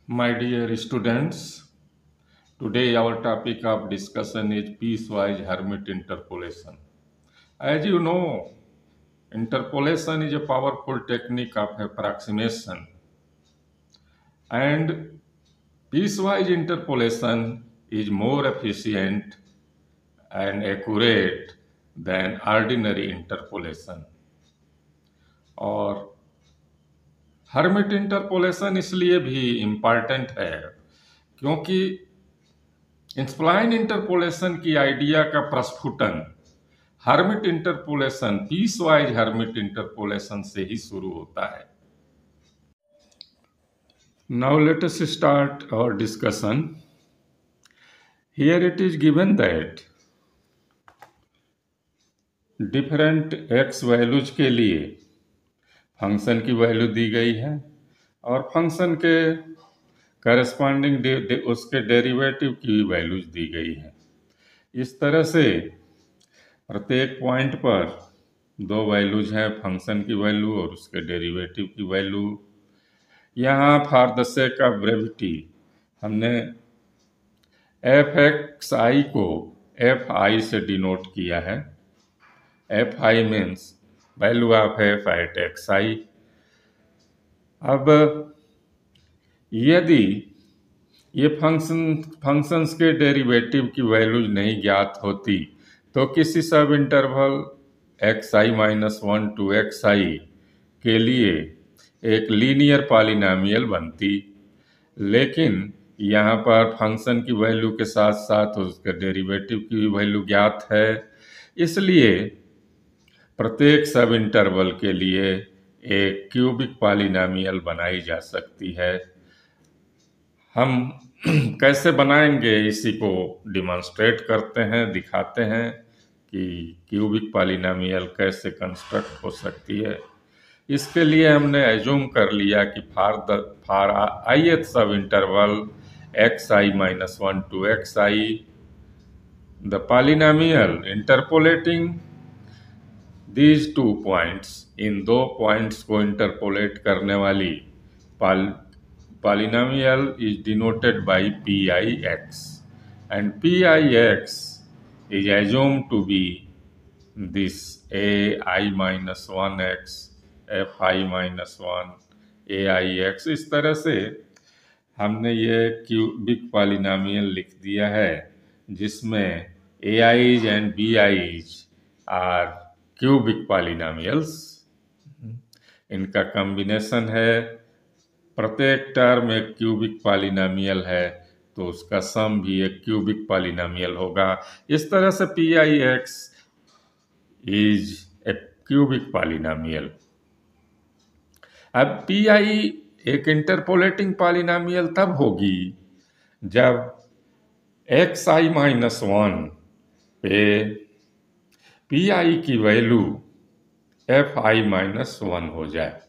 My dear students, today our topic of discussion is piecewise Hermite interpolation. As you know, interpolation is a powerful technique of approximation, and piecewise interpolation is more efficient and accurate than ordinary interpolation. और hermit interpolation इसलिए भी important है क्योंकि इंस्प्लाइन interpolation की idea का प्रस्फुटन Hermite interpolation piecewise Hermite interpolation से ही शुरू होता है। Now let us start our discussion. Here it is given that different X values के लिए फंक्शन की वैल्यू दी गई है और फंक्शन के करस्पॉन्डिंग उसके डेरिवेटिव की वैल्यूज दी गई है। इस तरह से प्रत्येक पॉइंट पर दो वैल्यूज हैं, फंक्शन की वैल्यू और उसके डेरिवेटिव की वैल्यू। यहाँ for the sake of brevity हमने एफ एक्स आई को एफ आई से डिनोट किया है। F I means value of F at x I. अब यदि ये फंक्शंस के डेरिवेटिव की वैल्यूज नहीं ज्ञात होती तो किसी सब interval X I minus one to x आई के लिए एक लीनियर पॉलिनॉमियल बनती, लेकिन यहाँ पर फंक्शन की वैल्यू के साथ साथ उसके डेरिवेटिव की भी वैल्यू ज्ञात है, इसलिए प्रत्येक सब इंटरवल के लिए एक क्यूबिक पॉलिनॉमियल बनाई जा सकती है। हम कैसे बनाएंगे इसी को डिमॉन्स्ट्रेट करते हैं, दिखाते हैं कि क्यूबिक पॉलिनॉमियल कैसे कंस्ट्रक्ट हो सकती है। इसके लिए हमने एज्यूम कर लिया कि for ith sub interval X I minus one to x I the polynomial interpolating these two points, इन दो पॉइंट्स को इंटरपोलेट करने वाली polynomial is denoted by pix, and pix is assumed to be this ai minus 1x fi minus 1 aix। इस तरह से हमने ये क्यूबिक पॉलिनॉमियल लिख दिया है जिसमें ai's and bi's are cubic polynomials. इनका कॉम्बिनेशन है, प्रत्येक टर्म एक क्यूबिक पॉलिनॉमियल है तो उसका सम भी एक क्यूबिक पॉलिनॉमियल होगा। इस तरह से P I x is a cubic polynomial. अब पी आई एक इंटरपोलेटिंग पॉलिनॉमियल तब होगी जब एक्स आई माइनस वन पे पी आई की value F I minus one हो जाए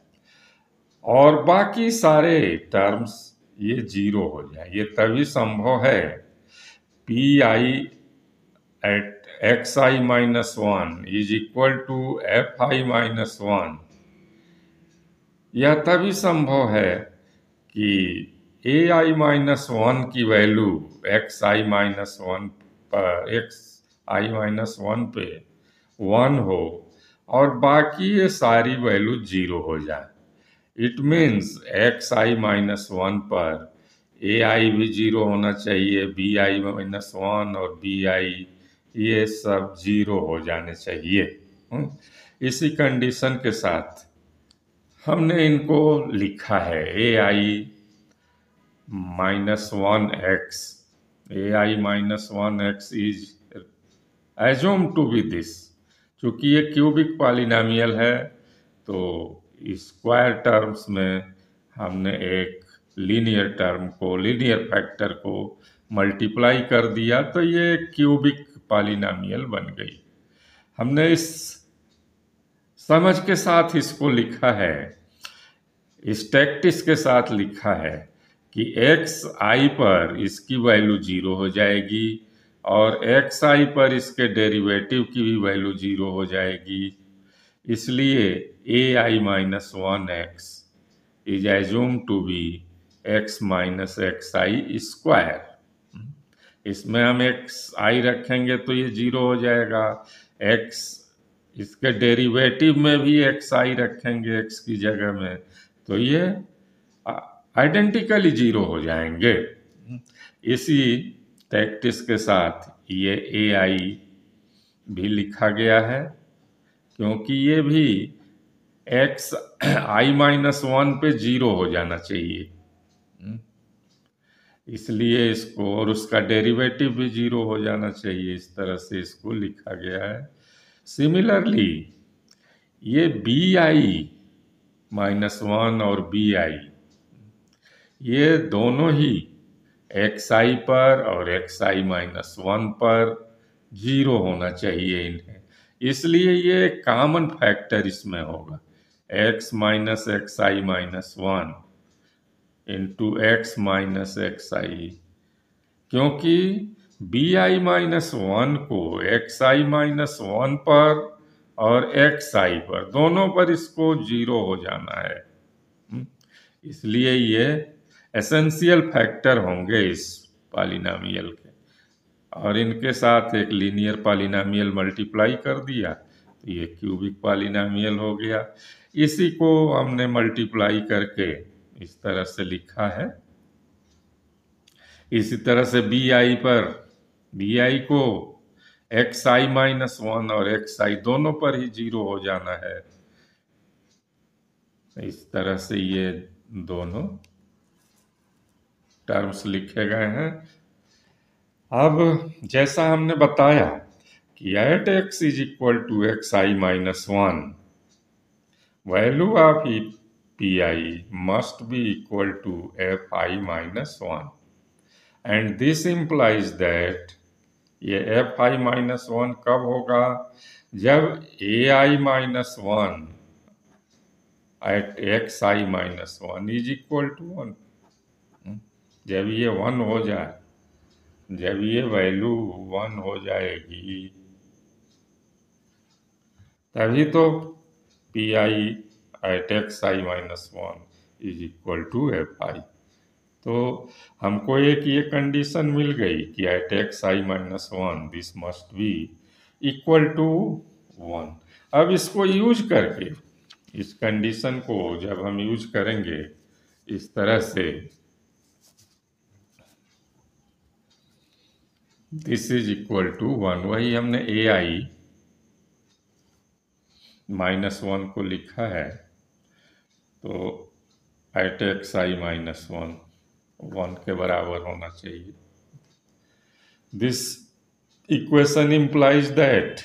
और बाकी सारे टर्म्स ये जीरो हो जाए। ये तभी संभव है P I at x I minus one is equal to F I minus one. यह तभी संभव है कि ए आई माइनस वन की वैल्यू एक्स आई माइनस वन पर पे वन हो और बाकी ये सारी वैल्यू जीरो हो जाए। It means x I minus one पर ए आई भी जीरो होना चाहिए, बी आई माइनस वन और बी आई ये सब जीरो हो जाने चाहिए। इसी कंडीशन के साथ हमने इनको लिखा है A I minus one X. A I minus one X is assume to be this. चूँकि ये क्यूबिक पॉलिनॉमियल है तो स्क्वायर टर्म्स में हमने एक लीनियर टर्म को, लीनियर फैक्टर को मल्टीप्लाई कर दिया तो ये क्यूबिक पॉलिनॉमियल बन गई। हमने इस समझ के साथ इसको लिखा है, इस टैक्टिस के साथ लिखा है कि एक्स आई पर इसकी वैल्यू जीरो हो जाएगी और एक्स आई पर इसके डेरिवेटिव की भी वैल्यू जीरो हो जाएगी। इसलिए A I minus one X is assume to be X minus X I square. इसमें हम एक्स आई रखेंगे तो ये जीरो हो जाएगा। एक्स इसके डेरिवेटिव में भी एक्स आई रखेंगे एक्स की जगह में, तो ये आइडेंटिकली जीरो हो जाएंगे। इसी प्रैक्टिस के साथ ये ए आई भी लिखा गया है, क्योंकि ये भी एक्स आई माइनस वन पे जीरो हो जाना चाहिए, इसलिए इसको, और उसका डेरिवेटिव भी जीरो हो जाना चाहिए, इस तरह से इसको लिखा गया है। सिमिलरली ये बी आई माइनस वन और बी आई, ये दोनों ही एक्स आई पर और एक्स आई माइनस वन पर जीरो होना चाहिए इन्हें, इसलिए ये कॉमन फैक्टर इसमें होगा, X minus X I minus one into X minus X I, क्योंकि बी आई माइनस वन को एक्स आई माइनस वन पर और एक्स आई पर दोनों पर इसको जीरो हो जाना है, इसलिए ये एसेंशियल फैक्टर होंगे इस पॉलिनॉमियल के। और इनके साथ एक लीनियर पॉलिनॉमियल मल्टीप्लाई कर दिया तो ये क्यूबिक पॉलिनॉमियल हो गया। इसी को हमने मल्टीप्लाई करके इस तरह से लिखा है। इसी तरह से बी आई पर, बी आई को एक्स आई माइनस वन और एक्स आई दोनों पर ही जीरो हो जाना है। इस तरह से ये दोनों टर्म्स लिखे गए हैं। अब जैसा हमने बताया कि at x is equal to x I minus one, value of P i must be equal to F I minus one, and this implies that ये एफ आई माइनस वन कब होगा, जब a I minus one at x I minus one is equal to one, जब ये one हो जाए, जब ये वैल्यू वन हो जाएगी तभी तो P I at x I minus one is equal to F I. तो हमको एक ये कंडीशन मिल गई कि at x I minus one this must be equal to one. अब इसको यूज करके, इस कंडीशन को जब हम यूज करेंगे इस तरह से, this is equal to one, वही हमने ए आई माइनस वन को लिखा है, तो at x I minus one one के बराबर होना चाहिए। This equation implies that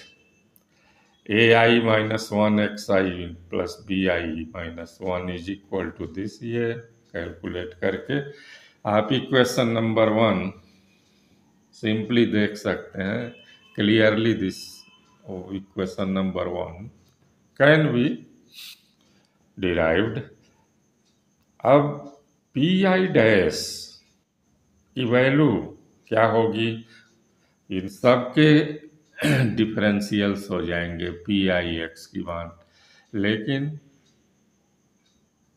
A I minus one X I plus B I minus one is equal to this. ये कैलकुलेट करके आप इक्वेशन नंबर वन सिंपली देख सकते हैं clearly. This equation number one can be derived. अब P I dash की वैल्यू क्या होगी, इन सब के डिफरेंशियल्स हो जाएंगे पी आई एक्स की बात, लेकिन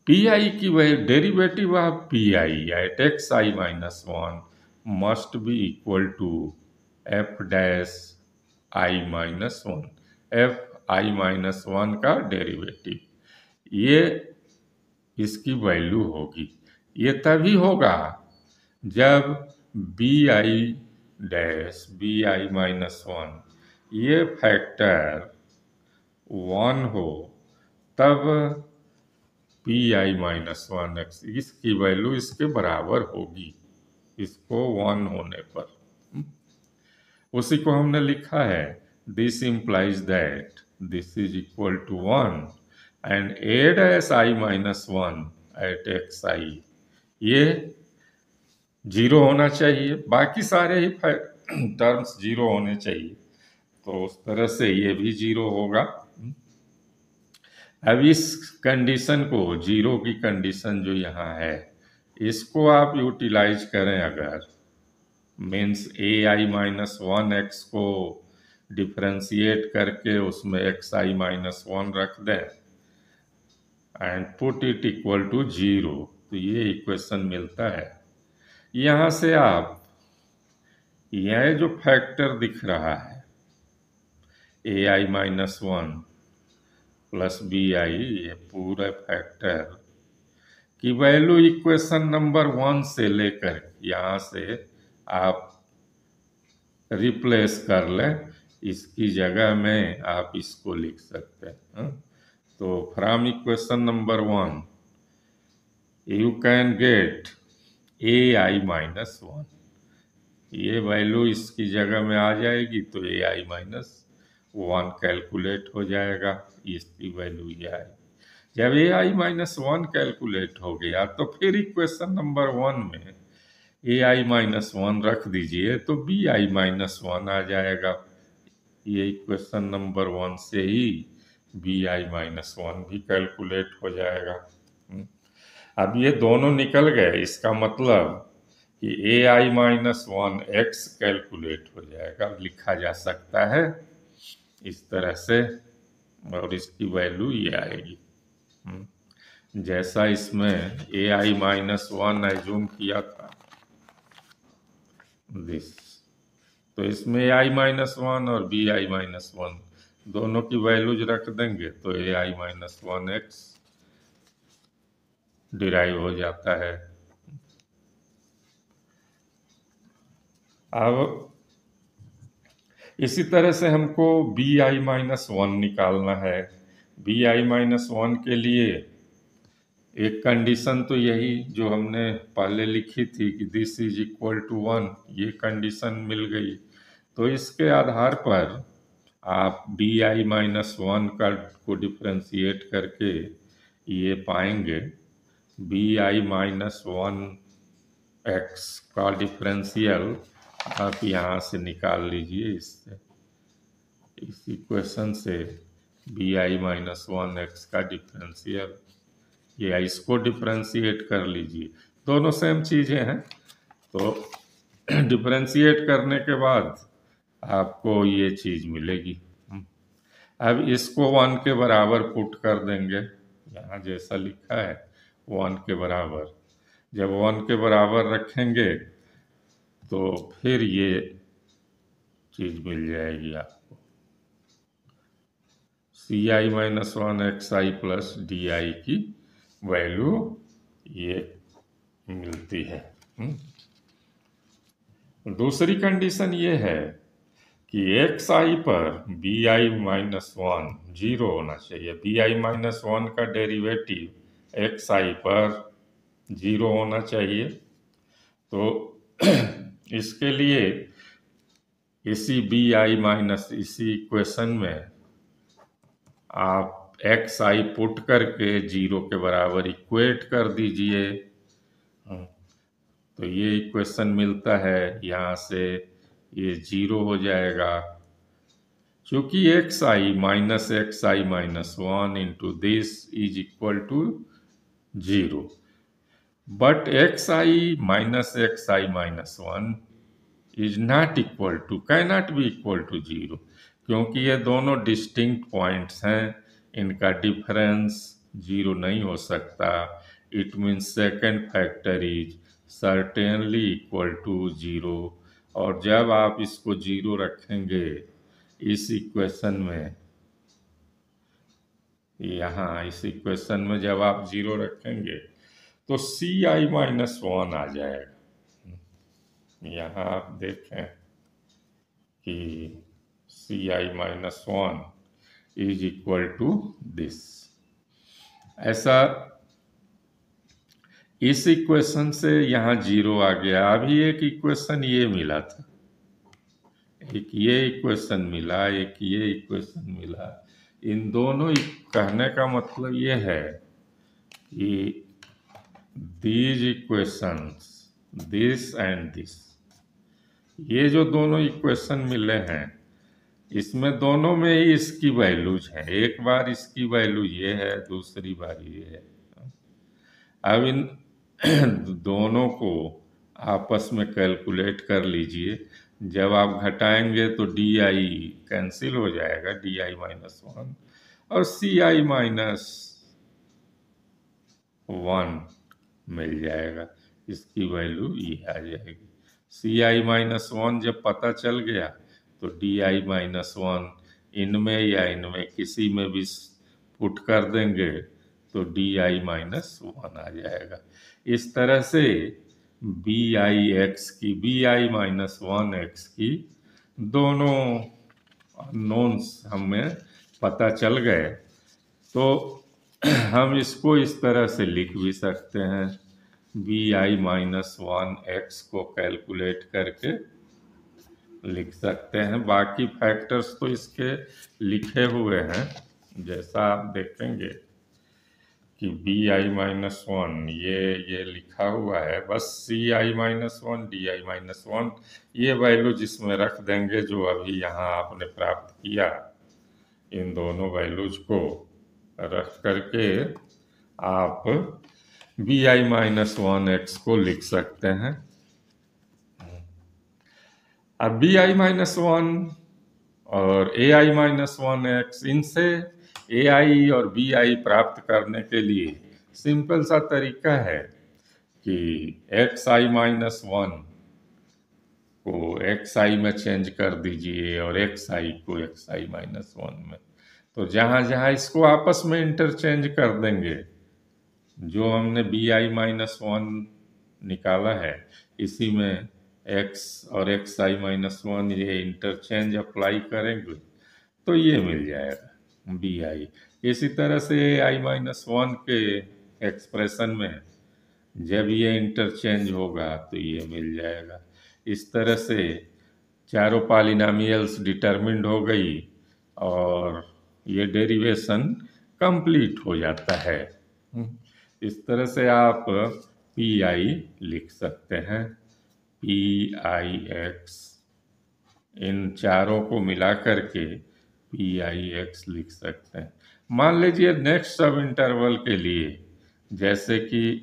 पी आई की value derivative of P I at x I minus one must be equal to F dash I minus one, F I minus one का डेरिवेटिव, ये इसकी वैल्यू होगी। ये तभी होगा जब B I dash B I minus one ये factor one हो, तब P I minus one X इसकी वैल्यू इसके बराबर होगी, इसको वन होने पर। उसी को हमने लिखा है, this implies that this is equal to one and a dash I minus one at x i, ये जीरो होना चाहिए, बाकी सारे ही टर्म्स जीरो होने चाहिए, तो उस तरह से ये भी जीरो होगा। अब इस कंडीशन को, जीरो की कंडीशन जो यहाँ है, इसको आप यूटिलाइज करें अगर, means A I minus one X को डिफ्रेंशिएट करके उसमें एक्स आई माइनस वन रख दें and put it equal to zero, तो ये इक्वेशन मिलता है। यहाँ से आप यह जो फैक्टर दिख रहा है AI-1 प्लस BI, ये पूरा फैक्टर की वैल्यू इक्वेशन नंबर 1 से लेकर यहाँ से आप रिप्लेस कर लें, इसकी जगह में आप इसको लिख सकते हैं। तो from equation number 1 you can get AI-1, ये वैल्यू इसकी जगह में आ जाएगी तो AI-1 कैलकुलेट हो जाएगा, इसकी वैल्यू ये आएगी। जब AI-1 कैलकुलेट हो गया तो फिर इक्वेशन नंबर 1 में AI-1 रख दीजिए तो BI-1 आ जाएगा। ये इक्वेशन नंबर 1 से ही BI-1 भी कैलकुलेट हो जाएगा। अब ये दोनों निकल गए, इसका मतलब कि AI-1 x कैलकुलेट हो जाएगा, लिखा जा सकता है इस तरह से, और इसकी वैल्यू ये आएगी। जैसा इसमें AI-1 एज्यूम किया था दिस, तो इसमें AI-1 और BI-1 दोनों की वैल्यूज रख देंगे तो AI-1x डिराइव हो जाता है। अब इसी तरह से हमको BI-1 निकालना है। BI-1 के लिए एक कंडीशन तो यही जो हमने पहले लिखी थी कि दिस इज इक्वल टू 1, ये कंडीशन मिल गई। तो इसके आधार पर आप BI-1 का को डिफ्रेंशिएट करके ये पाएंगे BI-1x का डिफरेंशियल आप यहाँ से निकाल लीजिए, इससे इस इक्वेशन से BI-1x का डिफरेंशियल, या इसको डिफरेंशिएट कर लीजिए, दोनों सेम चीज़ें हैं। तो डिफरेंशिएट करने के बाद आपको ये चीज़ मिलेगी। अब इसको 1 के बराबर पुट कर देंगे, यहाँ जैसा लिखा है 1 के बराबर। जब 1 के बराबर रखेंगे तो फिर ये चीज़ मिल जाएगी आपको, CI-1 प्लस DI की वैल्यू ये मिलती है। दूसरी कंडीशन ये है कि XI पर BI-1 जीरो होना चाहिए। BI-1 का डेरिवेटिव XI पर जीरो होना चाहिए। तो इसके लिए इसी इसी इक्वेशन में आप XI पुट करके जीरो के बराबर इक्वेट कर दीजिए। तो ये इक्वेशन मिलता है, यहाँ से ये जीरो हो जाएगा, क्योंकि XI-1 into this is equal to zero. But XI-1 is not equal to, cannot be equal to zero, क्योंकि ये दोनों डिस्टिंक्ट पॉइंट्स हैं, इनका डिफरेंस जीरो नहीं हो सकता। It means second factor is certainly equal to zero. और जब आप इसको जीरो रखेंगे इस इक्वेशन में, यहाँ इस इक्वेशन में जब आप जीरो रखेंगे तो CI-1 आ जाएगा। यहाँ आप देखें कि CI-1 is equal to this, ऐसा इस इक्वेशन से यहाँ जीरो आ गया। अभी एक इक्वेशन ये मिला था, एक ये इक्वेशन मिला, एक ये इक्वेशन मिला। इन दोनों कहने का मतलब ये है कि these equations, this and this, ये जो दोनों इक्वेशन मिले हैं इसमें दोनों में ही इसकी वैल्यूज हैं। एक बार इसकी वैल्यू ये है, दूसरी बार ये है। अब इन दोनों को आपस में कैलकुलेट कर लीजिए। जब आप घटाएंगे तो DI कैंसिल हो जाएगा, DI-1, और CI-1 मिल जाएगा। इसकी वैल्यू ये आ जाएगी। ci-1 जब पता चल गया तो di-1 इनमें या इनमें किसी में भी पुट कर देंगे तो di-1 आ जाएगा। इस तरह से bi-x की bi-1x की दोनों नोन्स हमें पता चल गए तो हम इसको इस तरह से लिख भी सकते हैं। bi-1x को कैलकुलेट करके लिख सकते हैं। बाकी फैक्टर्स तो इसके लिखे हुए हैं, जैसा आप देखेंगे कि bi-1 ये लिखा हुआ है। बस ci-1 di-1 ये वैल्यू जिसमें रख देंगे जो अभी यहाँ आपने प्राप्त किया, इन दोनों वैल्यूज को रख करके आप bi-1x को लिख सकते हैं। अब bi-1 और ai-1x, इनसे ai और bi प्राप्त करने के लिए सिंपल सा तरीका है कि xi-1 को xi में चेंज कर दीजिए और xi को xi-1 में। तो जहाँ जहाँ इसको आपस में इंटरचेंज कर देंगे, जो हमने bi-1 निकाला है इसी में x और xi-1 ये इंटरचेंज अप्लाई करेंगे तो ये मिल जाएगा bi। इसी तरह से ai-1 के एक्सप्रेशन में जब ये इंटरचेंज होगा तो ये मिल जाएगा। इस तरह से चारों पॉलिनॉमियल्स डिटरमिन्ड हो गई और ये डेरिवेशन कंप्लीट हो जाता है। इस तरह से आप pi लिख सकते हैं। pix, इन चारों को मिला करके pix लिख सकते हैं। मान लीजिए नेक्स्ट सब इंटरवल के लिए, जैसे कि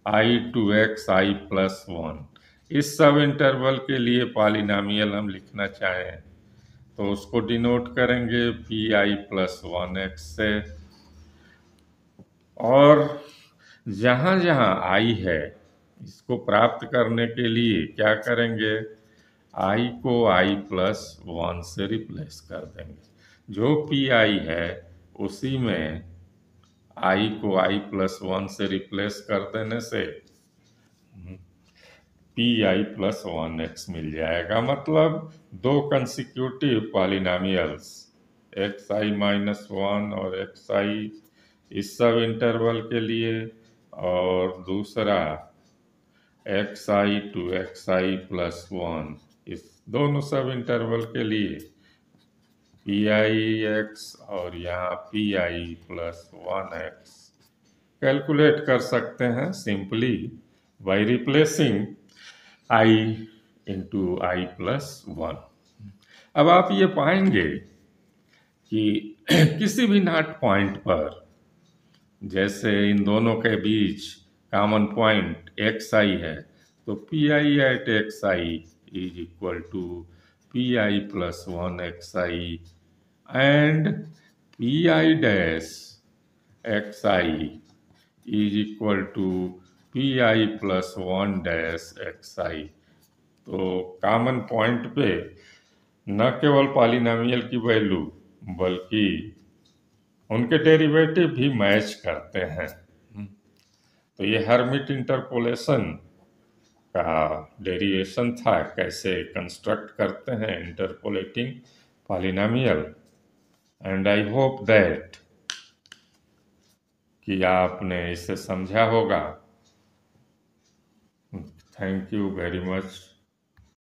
xi to xi+1, इस सब इंटरवल के लिए पॉलिनॉमियल हम लिखना चाहें तो उसको डिनोट करेंगे pi+1x से। और जहाँ जहाँ i है इसको प्राप्त करने के लिए क्या करेंगे, i को i+1 से रिप्लेस कर देंगे। जो pi है उसी में i को i+1 से रिप्लेस कर देने से pi+1x मिल जाएगा। मतलब दो कंसिक्यूटिव पॉलिनॉमियल्स xi-1 और xi इस सब इंटरवल के लिए, और दूसरा xi to xi+1 इस दोनों सब इंटरवल के लिए pix और यहाँ pi+1x कैलकुलेट कर सकते हैं simply by replacing i into i+1। अब आप ये पाएंगे कि किसी भी नॉट पॉइंट पर, जैसे इन दोनों के बीच कॉमन पॉइंट xi है तो pi at xi is equal to pi+1xi and pi dash xi is equal to pi+1 dash xi। तो कॉमन पॉइंट पे न केवल पॉलिनॉमियल की वैल्यू बल्कि उनके डेरिवेटिव भी मैच करते हैं। तो ये हर्मिट इंटरपोलेशन का डेरिवेशन था, कैसे कंस्ट्रक्ट करते हैं interpolating polynomial. And I hope that कि आपने इसे समझा होगा। Thank you very much.